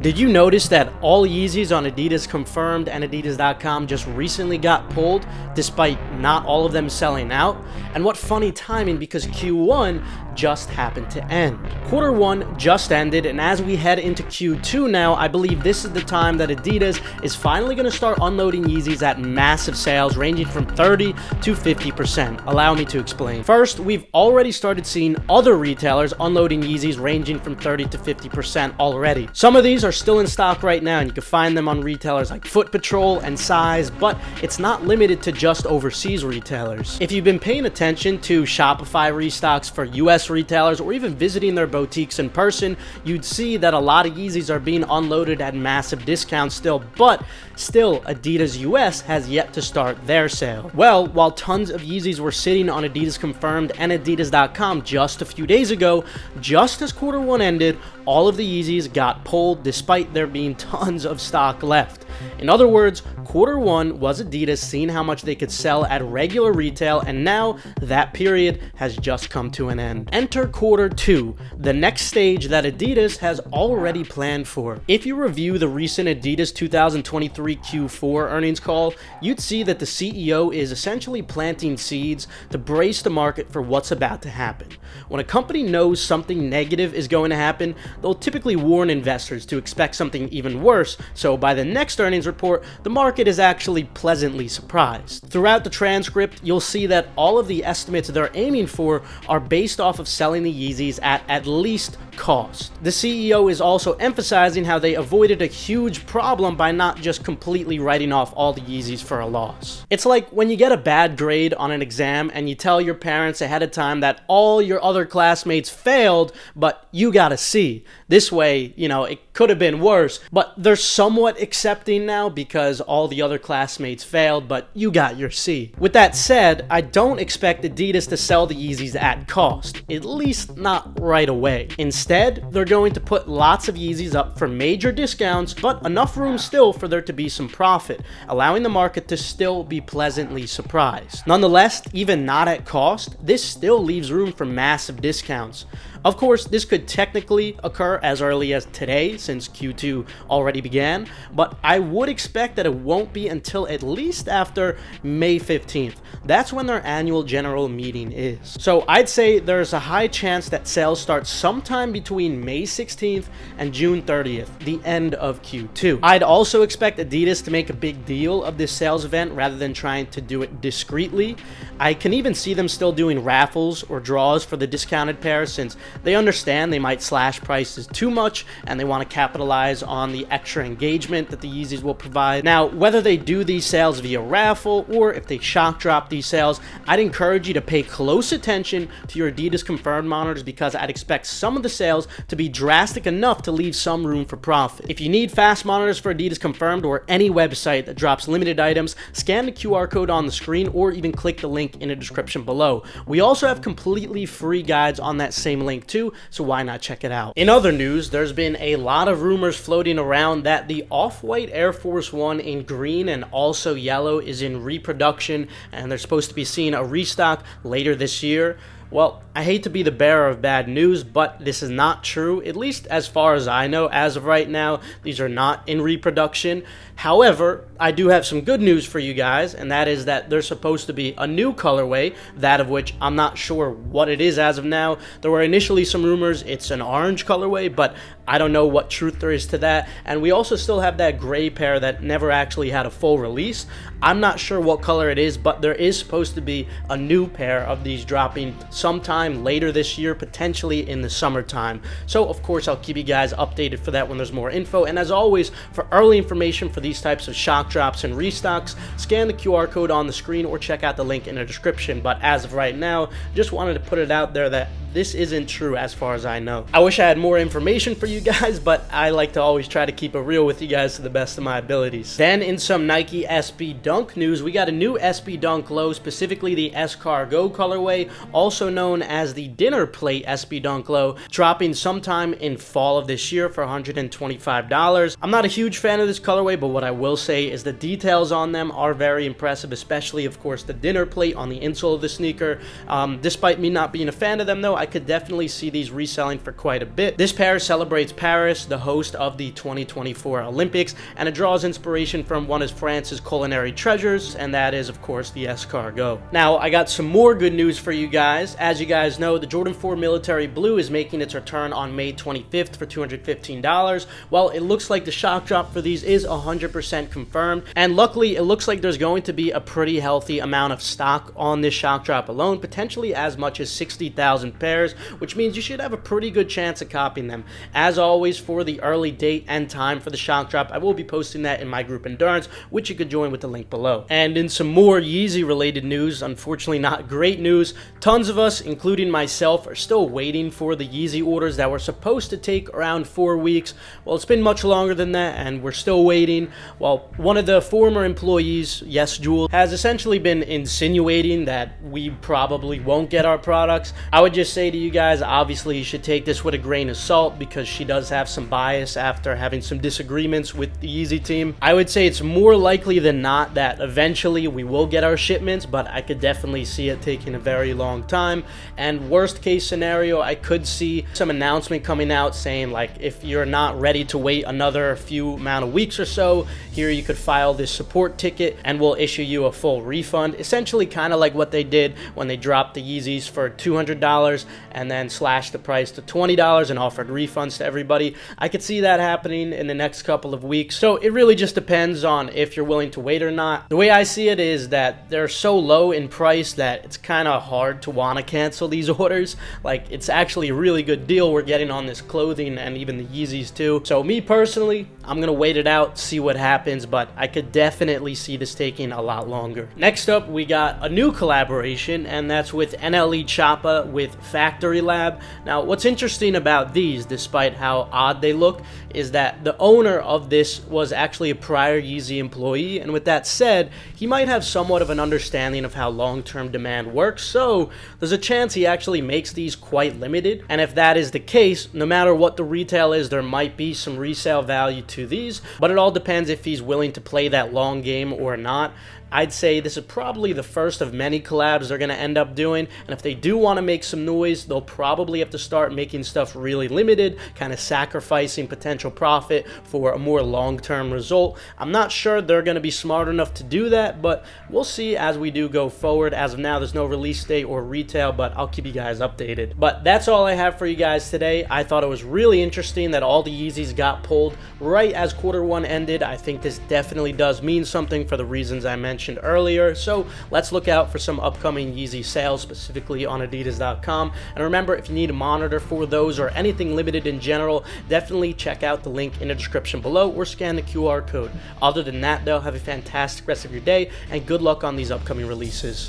Did you notice that all Yeezys on Adidas Confirmed and Adidas.com just recently got pulled, despite not all of them selling out? And what funny timing, because Q1 just happened to end. Quarter 1 just ended, and as we head into Q2 now, I believe this is the time that Adidas is finally going to start unloading Yeezys at massive sales ranging from 30 to 50%. Allow me to explain. First, we've already started seeing other retailers unloading Yeezys ranging from 30 to 50% already. Some of these are still in stock right now, and you can find them on retailers like Foot Patrol and Size, but it's not limited to just overseas retailers. If you've been paying attention to Shopify restocks for US retailers or even visiting their boutiques in person, you'd see that a lot of Yeezys are being unloaded at massive discounts still, but still Adidas US has yet to start their sale. Well, while tons of Yeezys were sitting on Adidas Confirmed and Adidas.com just a few days ago, just as quarter 1 ended, all of the Yeezys got pulled despite there being tons of stock left. In other words, quarter 1 was Adidas seeing how much they could sell at regular retail, and now that period has just come to an end. Enter quarter 2, the next stage that Adidas has already planned for. If you review the recent Adidas 2023 Q4 earnings call, you'd see that the CEO is essentially planting seeds to brace the market for what's about to happen. When a company knows something negative is going to happen, they'll typically warn investors to expect something even worse, so by the next earnings report, the market is actually pleasantly surprised. Throughout the transcript, you'll see that all of the estimates they're aiming for are based off of selling the Yeezys at least cost. The CEO is also emphasizing how they avoided a huge problem by not just completely writing off all the Yeezys for a loss. It's like when you get a bad grade on an exam and you tell your parents ahead of time that all your other classmates failed, but you got a C. This way, it could have been worse, but they're somewhat accepting now because all the other classmates failed, but you got your C. With that said, I don't expect Adidas to sell the Yeezys at cost, at least not right away. Instead, they're going to put lots of Yeezys up for major discounts, but enough room still for there to be some profit, allowing the market to still be pleasantly surprised. Nonetheless, even not at cost, this still leaves room for massive discounts. Of course, this could technically occur as early as today, since Q2 already began, but I would expect that it won't be until at least after May 15th. That's when their annual general meeting is. So I'd say there's a high chance that sales start sometime between May 16th and June 30th, the end of Q2. I'd also expect Adidas to make a big deal of this sales event rather than trying to do it discreetly. I can even see them still doing raffles or draws for the discounted pair, since they understand they might slash prices too much and they want to capitalize on the extra engagement that the Yeezys will provide. Now, whether they do these sales via raffle or if they shock drop these sales, I'd encourage you to pay close attention to your Adidas Confirmed monitors, because I'd expect some of the sales to be drastic enough to leave some room for profit. If you need fast monitors for Adidas Confirmed or any website that drops limited items, scan the QR code on the screen or even click the link in the description below. We also have completely free guides on that same link too, so why not check it out? In other news, there's been a lot of rumors floating around that the Off-White Air Force 1 in green and also yellow is in reproduction, and they're supposed to be seeing a restock later this year. Well, I hate to be the bearer of bad news, but this is not true, at least as far as I know. As of right now, these are not in reproduction. However, I do have some good news for you guys, and that is that there's supposed to be a new colorway, that of which I'm not sure what it is as of now. There were initially some rumors it's an orange colorway, but I don't know what truth there is to that. And we also still have that gray pair that never actually had a full release. I'm not sure what color it is, but there is supposed to be a new pair of these dropping sometime later this year, potentially in the summertime. So of course I'll keep you guys updated for that when there's more info. And as always, for early information for these types of shock drops and restocks, scan the QR code on the screen or check out the link in the description. But as of right now, just wanted to put it out there that this isn't true as far as I know. I wish I had more information for you guys, but I like to always try to keep it real with you guys to the best of my abilities. Then in some Nike SB Dunk news, we got a new SB Dunk low, specifically the Escargot colorway, also known as the Dinner Plate SB Dunk low, dropping sometime in fall of this year for $125. I'm not a huge fan of this colorway, but what I will say is the details on them are very impressive, especially of course the dinner plate on the insole of the sneaker. Despite me not being a fan of them though, I could definitely see these reselling for quite a bit. This pair celebrates Paris, the host of the 2024 Olympics, and it draws inspiration from one of France's culinary treasures, and that is, of course, the escargot. Now, I got some more good news for you guys. As you guys know, the Jordan 4 Military Blue is making its return on May 25th for $215. Well, it looks like the shock drop for these is 100% confirmed, and luckily, it looks like there's going to be a pretty healthy amount of stock on this shock drop alone, potentially as much as 60,000 pairs, which means you should have a pretty good chance of copying them. As always, for the early date and time for the shock drop, I will be posting that in my group Endurance, which you could join with the link below. And in some more Yeezy related news, unfortunately not great news, tons of us, including myself, are still waiting for the Yeezy orders that were supposed to take around 4 weeks. Well, it's been much longer than that, and we're still waiting. Well, one of the former employees, Yes Jewel, has essentially been insinuating that we probably won't get our products. I would just say to you guys, obviously you should take this with a grain of salt, because she does have some bias after having some disagreements with the Yeezy team. I would say it's more likely than not that eventually we will get our shipments, but I could definitely see it taking a very long time. And worst case scenario, I could see some announcement coming out saying, like, if you're not ready to wait another few amount of weeks or so, here you could file this support ticket and we'll issue you a full refund. Essentially kind of like what they did when they dropped the Yeezys for $200 and then slashed the price to $20 and offered refunds to everybody. I could see that happening in the next couple of weeks. So it really just depends on if you're willing to wait or not. The way I see it is that they're so low in price that it's kind of hard to want to cancel these orders. Like, it's actually a really good deal we're getting on this clothing and even the Yeezys too. So me personally, I'm going to wait it out, see what happens, but I could definitely see this taking a lot longer. Next up, we got a new collaboration, and that's with NLE Choppa with Factory Lab. Now, what's interesting about these, despite how odd they look, is that the owner of this was actually a prior Yeezy employee, and with that said, he might have somewhat of an understanding of how long-term demand works, so there's a chance he actually makes these quite limited. And if that is the case, no matter what the retail is, there might be some resale value to these, but it all depends if he's willing to play that long game or not. I'd say this is probably the first of many collabs they're going to end up doing, and if they do want to make some noise, they'll probably have to start making stuff really limited, kind of sacrificing potential profit for a more long-term result. I'm not sure they're going to be smart enough to do that, but we'll see as we do go forward. As of now, there's no release date or retail, but I'll keep you guys updated. But that's all I have for you guys today. I thought it was really interesting that all the Yeezys got pulled right as Q1 ended. I think this definitely does mean something for the reasons I mentioned earlier, so let's look out for some upcoming Yeezy sales, specifically on Adidas.com. And remember, if you need a monitor for those or anything limited in general, definitely check out the link in the description below or scan the QR code. Other than that, though, have a fantastic rest of your day and good luck on these upcoming releases.